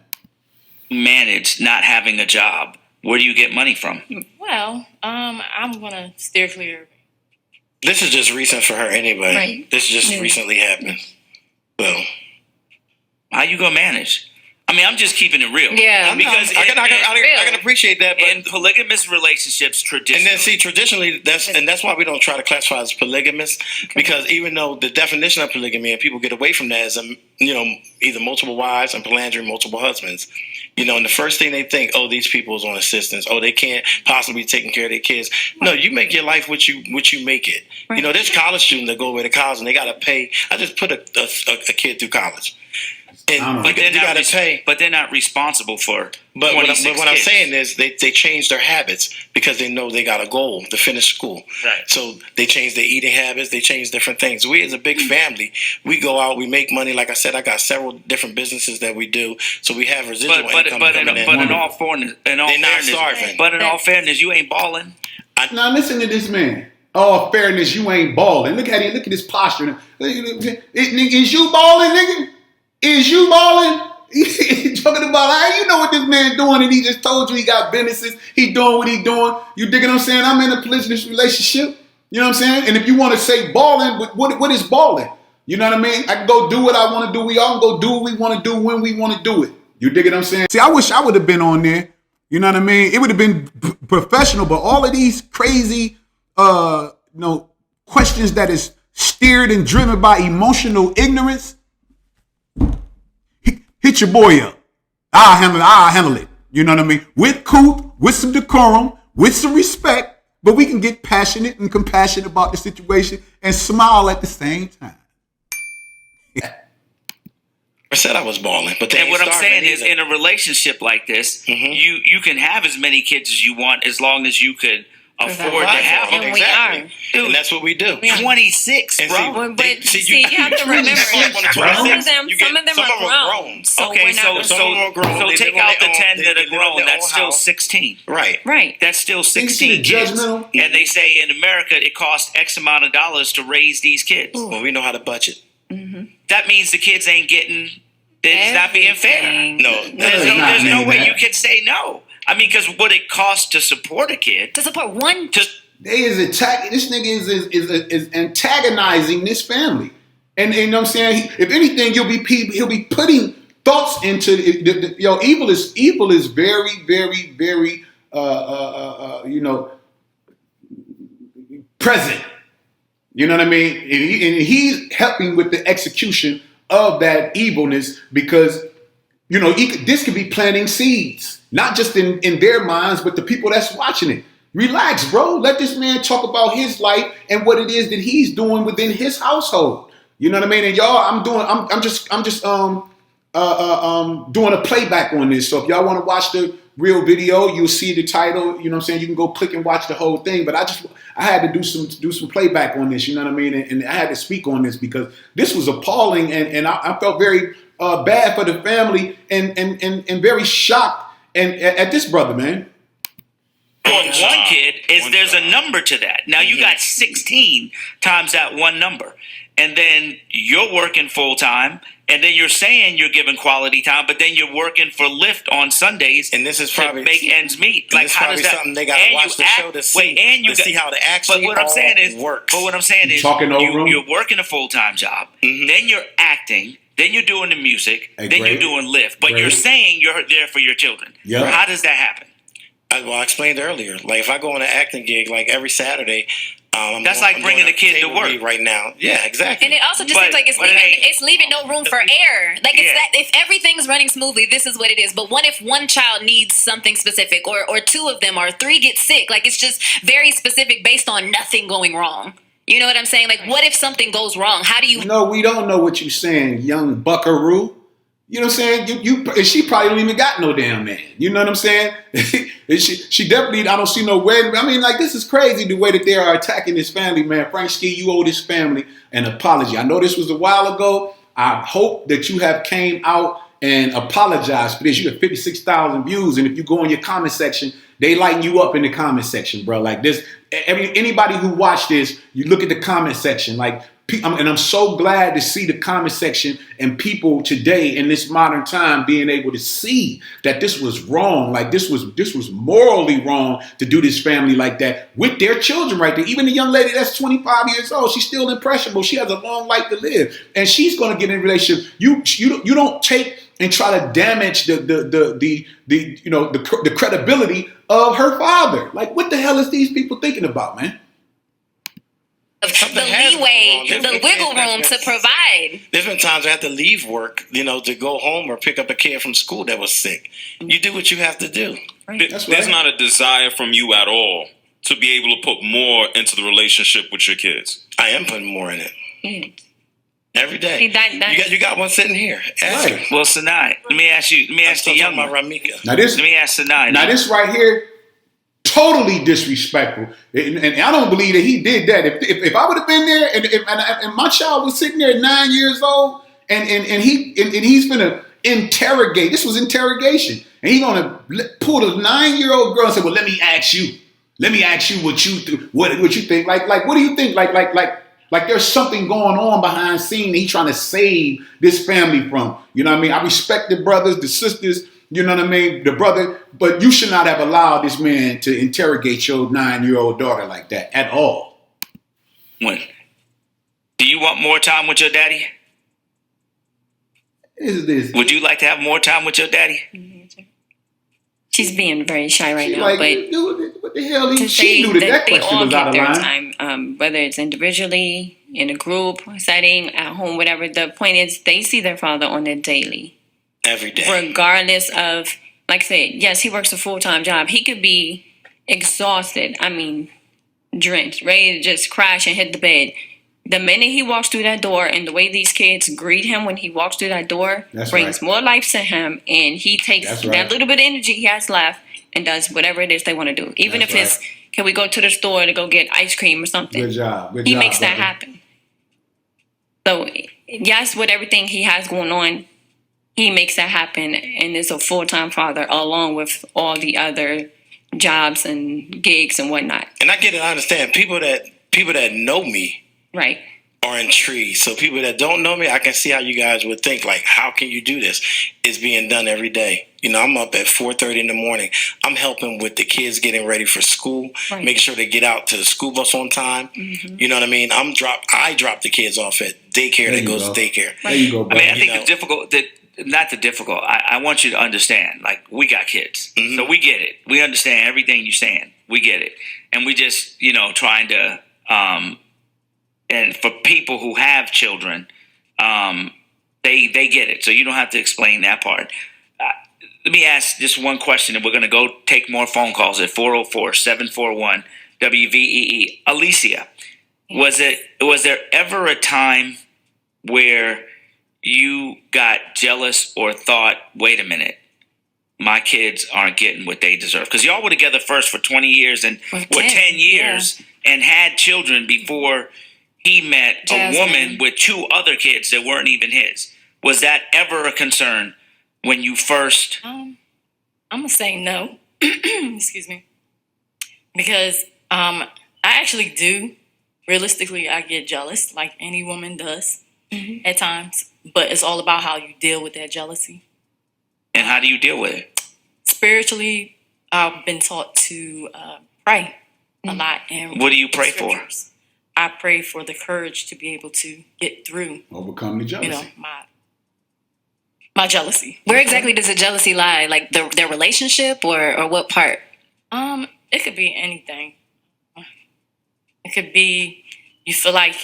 Manage not having a job. Where do you get money from?
Well, I'm gonna steer clear.
This is just recent for her anyway.
Right.
This just recently happened. Well,
how you gonna manage? I mean, I'm just keeping it real.
Yeah.
because
I can appreciate that, but
in polygamous relationships,
and
traditionally,
then see, traditionally, that's why we don't try to classify as polygamous, because even though the definition of polygamy and people get away from that is either multiple wives and polyandry, multiple husbands. And the first thing they think, oh, these people is on assistance. Oh, they can't possibly be taking care of their kids. No, you make your life what you make it.
Right.
There's college students that go away to college and they got to pay. I just put a kid through college. And
but
you got to pay.
But they're not responsible for.
But what I'm
kids.
saying is they change their habits because they know they got a goal to finish school.
Right.
So they change their eating habits. They change different things. We as a big family, we go out, we make money. Like I said, I got several different businesses that we do. So we have residual income coming in.
But in all fairness,
they're not starving.
But in all fairness, you ain't balling.
Now listen to this man. All fairness, you ain't balling. Look at him. Look at his posture. Is you balling, nigga? Is you balling? Talking about how you know what this man doing, and he just told you he got businesses. He doing what he doing. You digging what I'm saying? I'm in a polygamous relationship. You know what I'm saying? And if you want to say balling, what is balling? You know what I mean? I can go do what I want to do. We all can go do what we want to do when we want to do it. You dig what I'm saying? See, I wish I would have been on there. You know what I mean? It would have been professional, but all of these crazy, questions that is steered and driven by emotional ignorance. Hit your boy up. I'll handle it. You know what I mean? With couth, with some decorum, with some respect, but we can get passionate and compassionate about the situation and smile at the same time.
I said I was balling, but
and what I'm saying is, in a relationship like this, you can have as many kids as you want as long as you could afford to have them.
And
Exactly.
we are.
Dude,
And that's what we do.
26,
And
bro.
But you have to remember, some of them are grown. So
Okay,
we're not
so take out the 10 that are grown. That's still 16.
Right.
That's still 16 kids. And they say in America it costs X amount of dollars to raise these kids.
Well, we know how to budget.
That means the kids ain't getting. It's not being fair.
No,
There's no way you can say no. I mean, because what it costs to support a kid.
To support one.
Just
This nigga is antagonizing this family, and you know what I'm saying. If anything, he'll be putting thoughts into evil is very, very, very present. You know what I mean? And he's helping with the execution of that evilness because this could be planting seeds, not just in their minds, but the people that's watching it. Relax, bro. Let this man talk about his life and what it is that he's doing within his household. You know what I mean? And y'all, I'm just doing a playback on this. So if y'all want to watch the real video, you'll see the title. You know what I'm saying? You can go click and watch the whole thing. But I had to do some playback on this. You know what I mean? And I had to speak on this because this was appalling, and I felt very bad for the family and very shocked and at this brother, man.
one kid there's a number to that. Now you got 16 times that one number, and then you're working full time, and then you're saying you're giving quality time, but then you're working for Lyft on Sundays,
and this is probably
to make ends meet.
Like, how does that? Something they got to watch the show to see how to actually.
But what I'm saying is, you're working a full time job, then you're acting. Then you're doing the music. You're doing Lyft. But you're saying you're there for your children.
Yeah.
How does that happen?
I explained earlier. Like if I go on an acting gig, like every Saturday,
that's like bringing a kid to work
right now. Yeah, exactly.
And it also just seems like it's leaving no room for error. Like if everything's running smoothly, this is what it is. But what if one child needs something specific, or two of them, or three get sick? Like it's just very specific based on nothing going wrong. You know what I'm saying? Like, what if something goes wrong? How do you...
No, we don't know what you're saying, young buckaroo. You know what I'm saying? She probably don't even got no damn man. You know what I'm saying? she definitely, I don't see no way. I mean, like, this is crazy the way that they are attacking this family, man. Frank Ski, you owe this family an apology. I know this was a while ago. I hope that you have came out and apologized for this. You got 56,000 views, and if you go in your comment section, they lighten you up in the comment section, bro. Like this, anybody who watched this, you look at the comment section, like And I'm so glad to see the comment section and people today in this modern time being able to see that this was wrong. Like this was morally wrong to do this family like that with their children right there. Even the young lady that's 25 years old, she's still impressionable. She has a long life to live, and she's going to get in a relationship. You don't take and try to damage the credibility of her father. Like, what the hell is these people thinking about, man?
The leeway, the wiggle room to provide.
There's been times I had to leave work, to go home or pick up a kid from school that was sick. You do what you have to do.
Right. There's not a desire from you at all to be able to put more into the relationship with your kids.
I am putting more in it.
Mm.
Every day. You got one sitting here. Ask her.
Well, Sinai, let me ask the young one.
Let me
ask Sinai.
Now this right here, totally disrespectful, and I don't believe that he did that. If I would have been there, and my child was sitting there at 9 years old, and he's gonna interrogate. This was interrogation, and he's gonna pull the 9-year-old girl and say, "Well, let me ask you what you think. Like what do you think? Like there's something going on behind scene. He's trying to save this family from. You know what I mean? I respect the brothers, the sisters. You know what I mean? The brother, but you should not have allowed this man to interrogate your 9-year-old daughter like that at all.
When? Do you want more time with your daddy? Would you like to have more time with your daddy?
She's being very shy right now,
like,
but
what the hell? She knew that
they
question
all
was out
get
of
their
line.
time, whether it's individually, in a group setting, at home, whatever. The point is, they see their father on a daily.
Every day.
Regardless of, like I said, yes, he works a full-time job. He could be exhausted. I mean, drenched, ready to just crash and hit the bed. The minute he walks through that door and the way these kids greet him when he walks through that door brings more life to him, and he takes that little bit of energy he has left and does whatever it is they want to do. Even if it's, can we go to the store to go get ice cream or something?
Good job.
He makes that happen. So, yes, with everything he has going on, he makes that happen and is a full-time father along with all the other jobs and gigs and whatnot.
And I get it, I understand. People that know me
right
are intrigued. So people that don't know me, I can see how you guys would think, like, how can you do this? It's being done every day. I'm up at 4:30 in the morning. I'm helping with the kids getting ready for school, making sure they get out to the school bus on time. Mm-hmm. You know what I mean? I drop the kids off at daycare that goes to daycare.
There you go, bro.
I think I want you to understand, like, we got kids. Mm-hmm. So we get it. We understand everything you're saying. We get it. And we just, trying to, and for people who have children, they get it. So you don't have to explain that part. Let me ask just one question, and we're going to go take more phone calls at 404-741-WVEE. Alicia, was there ever a time where you got jealous or thought, wait a minute, my kids aren't getting what they deserve? Because y'all were together first for 20 years and 10 years and had children before he met a woman with 2 other kids that weren't even his. Was that ever a concern when you first?
I'm going to say no. Excuse me. Because I actually do. Realistically, I get jealous like any woman does at times. But it's all about how you deal with that jealousy.
And how do you deal with it?
Spiritually, I've been taught to pray a lot. And
what do you pray for?
I pray for the courage to be able to get through.
Overcome the jealousy.
My jealousy.
Where exactly does the jealousy lie? Like their relationship or what part?
It could be anything. It could be you feel like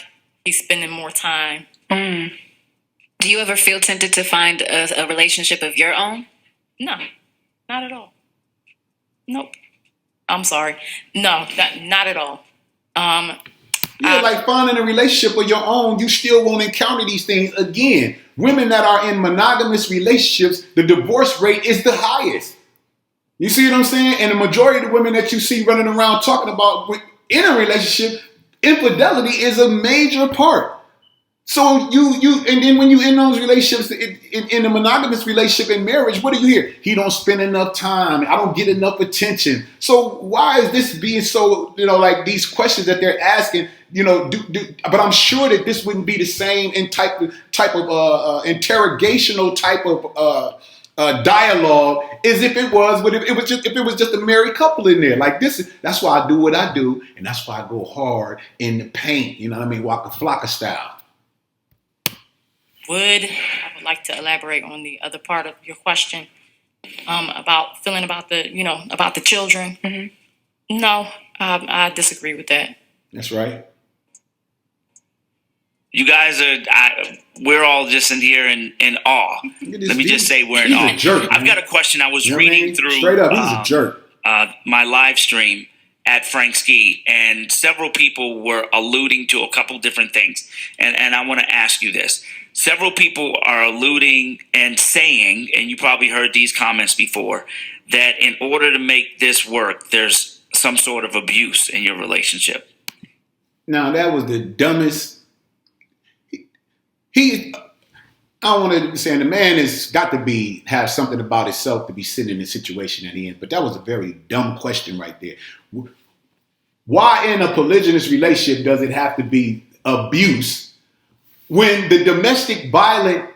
he's spending more time.
Do you ever feel tempted to find a relationship of your own?
No, not at all. Nope. I'm sorry. No, not at all.
Like finding a relationship of your own, you still won't encounter these things again. Women that are in monogamous relationships, the divorce rate is the highest. You see what I'm saying? And the majority of the women that you see running around talking about in a relationship, infidelity is a major part. So and then when you in those relationships, in a monogamous relationship in marriage, what do you hear? He don't spend enough time. I don't get enough attention. So why is this being so, like these questions that they're asking, but I'm sure that this wouldn't be the same in type of interrogational type of dialogue as if it was, but if it was just a married couple in there. Like that's why I do what I do, and that's why I go hard in the paint. You know what I mean? Waka Flocka style.
I would like to elaborate on the other part of your question about feeling about the children. Mm-hmm. No, I disagree with that.
That's right.
You guys we're all just in here in awe. Let me just say we're in awe.
A jerk,
I've got a question. I was reading through
straight up, he's a jerk.
My live stream at Frank Ski, and several people were alluding to a couple different things. And I want to ask you this. Several people are alluding and saying, and you probably heard these comments before, that in order to make this work, there's some sort of abuse in your relationship.
Now, that was the dumbest. I want to say the man has got to have something about himself to be sitting in the situation that he in. But that was a very dumb question right there. Why in a polygynous relationship does it have to be abuse when the domestic violence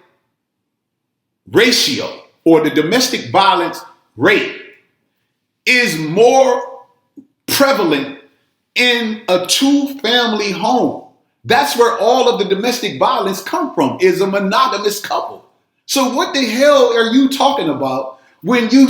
ratio or the domestic violence rate is more prevalent in a two-family home? That's where all of the domestic violence come from, is a monogamous couple. So what the hell are you talking about when you...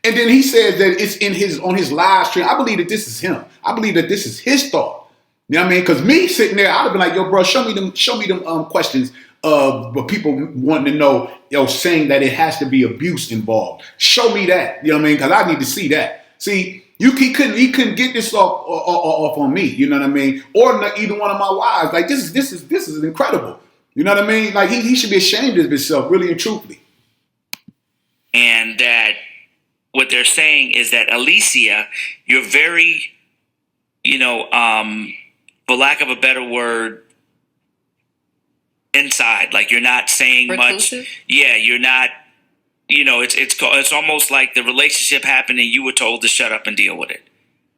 And then he says that it's on his live stream. I believe that this is him. I believe that this is his thought. You know what I mean? Because me sitting there, I'd have been like, yo, bro, show me them questions of people wanting to know, saying that it has to be abuse involved. Show me that. You know what I mean? Because I need to see that. See, he couldn't get this off on me. You know what I mean? Or not either one of my wives. Like this is incredible. You know what I mean? Like he should be ashamed of himself, really and truthfully.
And that what they're saying is that Alicia, you're very, for lack of a better word, inside. Like you're not saying
reclusive?
Much. Yeah, you're not. It's almost like the relationship happened and you were told to shut up and deal with it.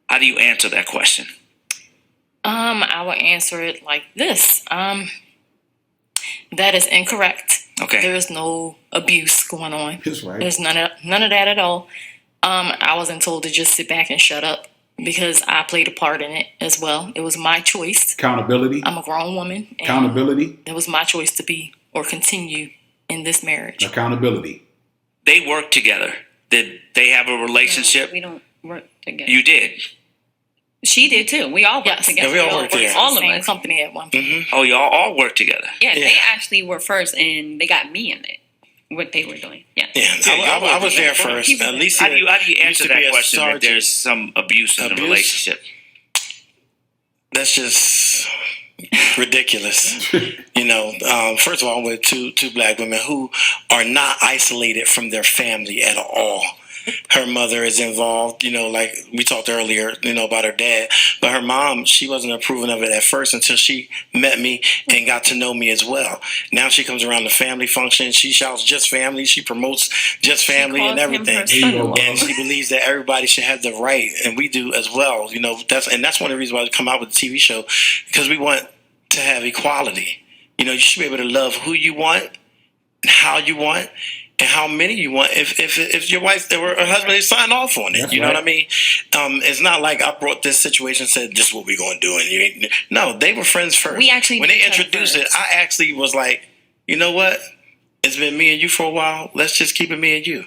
How do you answer that question?
I will answer it like this. That is incorrect.
Okay.
There is no abuse going on.
That's right.
There's none of that at all. I wasn't told to just sit back and shut up because I played a part in it as well. It was my choice.
Accountability.
I'm a grown woman.
Accountability.
It was my choice to be or continue in this marriage.
Accountability.
They work together. Did they have a relationship?
No, we don't work together.
You did.
She did too. We all worked together.
Yeah, we all worked together.
All of us. Company at one point.
Mm-hmm.
Oh, y'all all work together.
Yeah, they actually were first, and they got me in it. What they were doing. Yeah.
I was there first. Alicia,
How do you answer
used to be
that
a
question that
sergeant.
there's some abuse in the relationship?
That's just ridiculous. First of all, I'm with two black women who are not isolated from their family at all. Her mother is involved, like we talked earlier, about her dad. But her mom, she wasn't approving of it at first until she met me and got to know me as well. Now she comes around the family function. She shouts just family. She promotes just family and everything. And she believes that everybody should have the right, and we do as well. That's one of the reasons why we come out with the TV show, because we want to have equality. You should be able to love who you want and how you want. And how many you want? If your wife or her husband, they signed off on it.
That's
you know
right.
what I mean? It's not like I brought this situation and said, this is what we're going to do. And no, they were friends first.
We actually
when they
knew each other
introduced it,
first.
I actually was like, you know what? It's been me and you for a while. Let's just keep it me and you.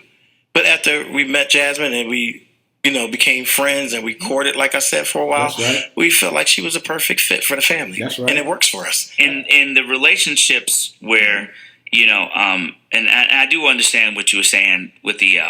But after we met Jasmine and we, became friends and we courted, like I said, for a while,
That's right.
we felt like she was a perfect fit for the family.
That's right.
And it works for us.
In the relationships where, and I do understand what you were saying with the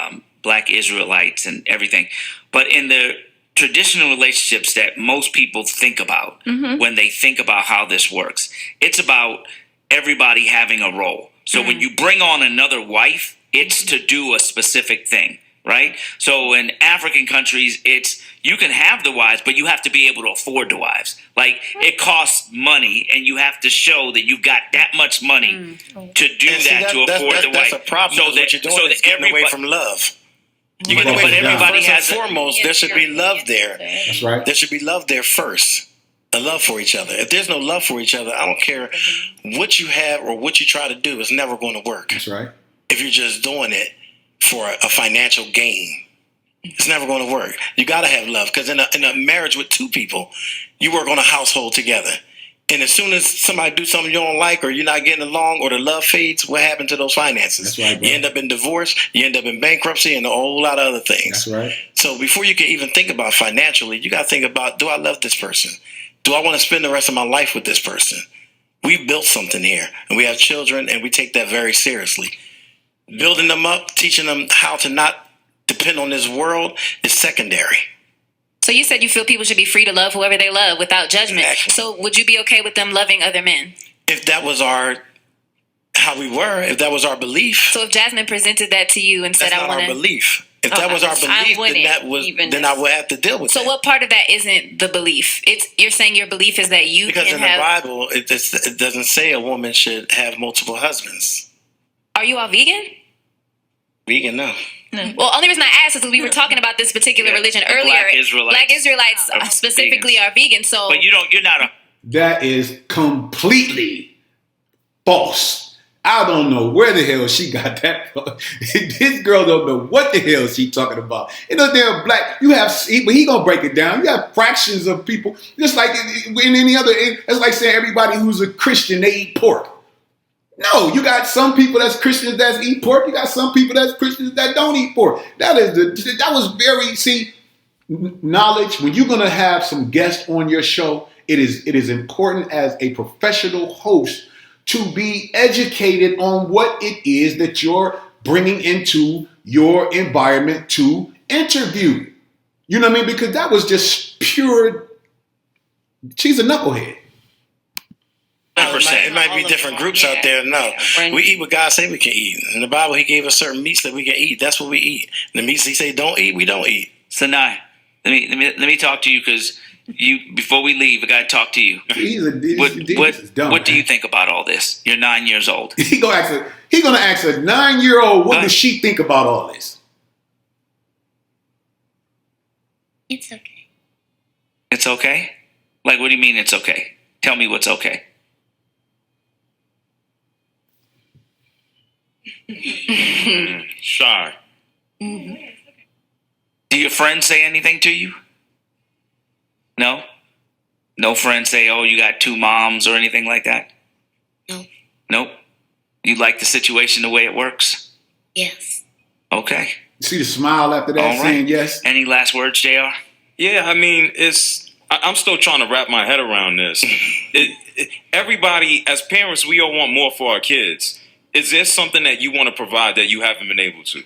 Black Israelites and everything, but in the traditional relationships that most people think about when they think about how this works, it's about everybody having a role. So when you bring on another wife, it's to do a specific thing. right? So in African countries, it's you can have the wives, but you have to be able to afford the wives. Like it costs money, and you have to show that you've got that much money to do to afford the wife.
That's a problem. So what you're doing is getting away from love. You get away from everybody. First and foremost, there should be love there.
That's right.
There should be love there first. A love for each other. If there's no love for each other, I don't care what you have or what you try to do, it's never going to work.
That's right.
If you're just doing it for a financial gain, it's never going to work. You got to have love, because in a marriage with two people, you work on a household together. And as soon as somebody do something you don't like, or you're not getting along, or the love fades, what happened to those finances?
That's right, bro.
You end up in divorce, you end up in bankruptcy, and a whole lot of other things.
That's right.
So before you can even think about financially, you got to think about, do I love this person? Do I want to spend the rest of my life with this person? We built something here, and we have children, and we take that very seriously. Building them up, teaching them how to not depend on this world is secondary.
So you said you feel people should be free to love whoever they love without judgment.
Exactly.
So would you be okay with them loving other men?
If that was how we were, if that was our belief.
So if Jasmine presented that to you and said,
that's
"I
not
want
our belief." If that was our belief, then I would have to deal with
so
that.
what part of that isn't the belief? You're saying your belief is that you
because
can
in the Bible, it doesn't say a woman should have multiple husbands.
Are you all vegan?
Vegan, no.
Well, only reason I asked is because we were talking about this particular religion earlier. Black Israelites specifically are vegan. So,
but you're not a.
That is completely false. I don't know where the hell she got that from. This girl don't know what the hell she talking about. You know, damn black. You have, but he gonna break it down. You have fractions of people, just like in any other. It's like saying everybody who's a Christian they eat pork. No, you got some people that's Christians that eat pork. You got some people that's Christians that don't eat pork. That was very knowledge. When you're gonna have some guests on your show, it is important as a professional host to be educated on what it is that you're bringing into your environment to interview. You know what I mean? Because that was just pure. She's a knucklehead.
It might be different groups out there. No, we eat what God say we can eat. In the Bible, He gave us certain meats that we can eat. That's what we eat. And the meats He say don't eat, we don't eat.
Sanai, let me talk to you, because before we leave, I got to talk to you. What do you think about all this? You're 9 years old.
He's gonna ask a 9-year-old, what does she think about all this?
It's okay.
It's okay? Like, what do you mean it's okay? Tell me what's okay.
Shy.
Do your friends say anything to you? No? No friends say, oh, you got 2 moms or anything like that?
No.
Nope. You like the situation the way it works?
Yes.
Okay.
See the smile after that,
all
saying
right.
yes?
Any last words, JR?
Yeah, I mean, I'm still trying to wrap my head around this. Everybody, as parents, we all want more for our kids. Is there something that you want to provide that you haven't been able to?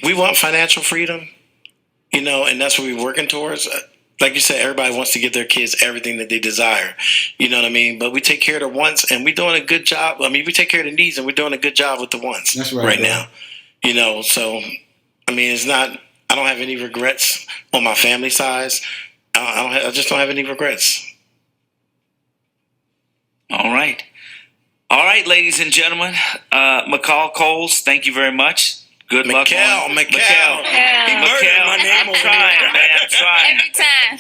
We want financial freedom, and that's what we're working towards. Like you said, everybody wants to give their kids everything that they desire. You know what I mean? But we take care of the wants, and we're doing a good job. I mean, we take care of the needs, and we're doing a good job with the wants.
That's right
now. So, I mean, I don't have any regrets on my family side. I just don't have any regrets.
All right. All right, ladies and gentlemen. McCall Coles, thank you very much. Good luck.
McCall. He murdered my name.
I'm trying, man. I'm trying.
every time.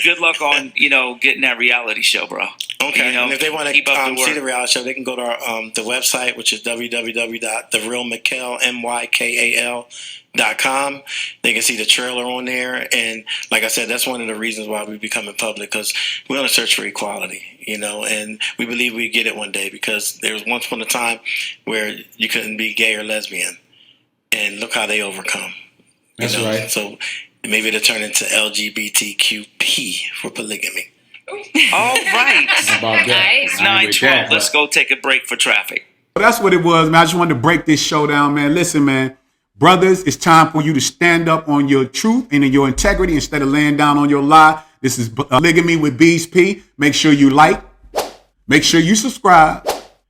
Good luck on, getting that reality show, bro.
Okay. And if they want to
keep up the
see
work.
the reality show, they can go to our the website, which is www.therealmckal.com. They can see the trailer on there. And like I said, that's one of the reasons why we becoming public, because we're on a search for equality, and we believe we get it one day, because there was once upon a time where you couldn't be gay or lesbian. And look how they overcome.
That's right.
So maybe it'll turn into LGBTQP for polygamy.
All right.
How about that?
It's 9:12. Let's go take a break for traffic.
That's what it was, man. I just wanted to break this show down, man. Listen, man. Brothers, it's time for you to stand up on your truth and in your integrity instead of laying down on your lie. This is Polygamy with Beez P. Make sure you like. Make sure you subscribe.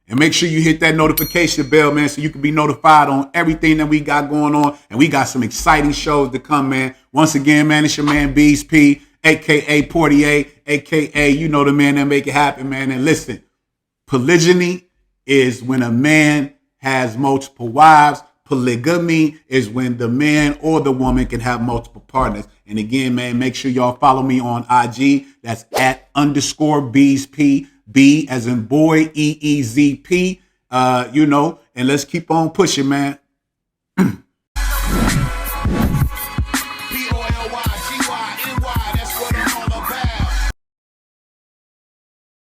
And make sure you hit that notification bell, man, so you can be notified on everything that we got going on. And we got some exciting shows to come, man. Once again, man, it's your man Beez P, a.k.a. Portier, a.k.a. you know the man that make it happen, man. And listen, polygyny is when a man has multiple wives. Polygamy is when the man or the woman can have multiple partners. And again, man, make sure y'all follow me on IG. That's @_BeezP. B as in boy, EEZP. And let's keep on pushing, man.